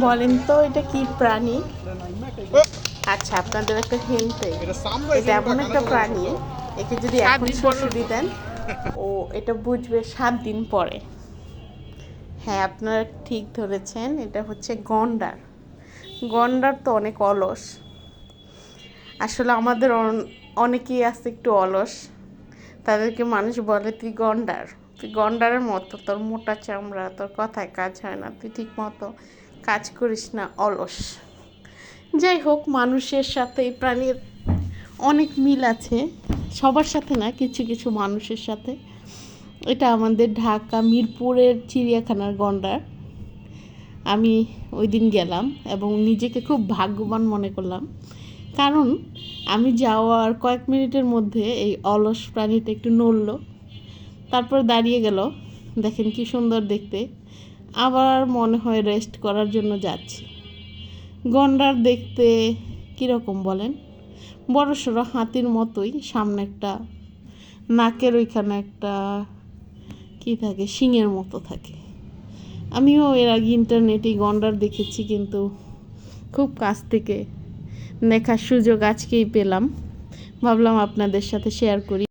বলেন তো এটা কি প্রাণী? আচ্ছা, আপনাদের একটা হিন্ট দেই। এটা এমন একটা প্রাণী, একে যদি এখন শুশুড়ি দেন ও এটা বুঝবে 7 দিন পরে। হ্যাঁ, আপনারা ঠিক ধরেছেন, এটা হচ্ছে গন্ডার। গন্ডার তো অনেক অলস। আসলে আমাদের অনেকেই আছে একটু অলস, তাদেরকে মানুষ বলে তুই গন্ডার, তুই গন্ডারের মতো, তোর মোটা চামড়া, তোর কথায় কাজ হয় না, তুই ঠিক মতো কাজ করিস না, অলস। যাই হোক, মানুষের সাথে এই প্রাণীর অনেক মিল আছে, সবার সাথে না, কিছু কিছু মানুষের সাথে। এটা আমাদের ঢাকা মিরপুরের চিড়িয়াখানার গন্ডার। আমি ওই দিন গেলাম এবং নিজেকে খুব ভাগ্যবান মনে করলাম, কারণ আমি যাওয়ার কয়েক মিনিটের মধ্যে এই অলস প্রাণীটা একটু নড়ল, তারপর দাঁড়িয়ে গেল। দেখেন কি সুন্দর দেখতে। আবার মনে হয় রেস্ট করার জন্য যাচ্ছি। গন্ডার দেখতে কীরকম বলেন? বড়সড় হাতির মতোই, সামনে একটা নাকের ওইখানে একটা কি থাকে, শিংয়ের মতো থাকে। আমিও এর আগে ইন্টারনেটে গন্ডার দেখেছি, কিন্তু খুব কাছ থেকে দেখার সুযোগ আজকেই পেলাম। ভাবলাম আপনাদের সাথে শেয়ার করি।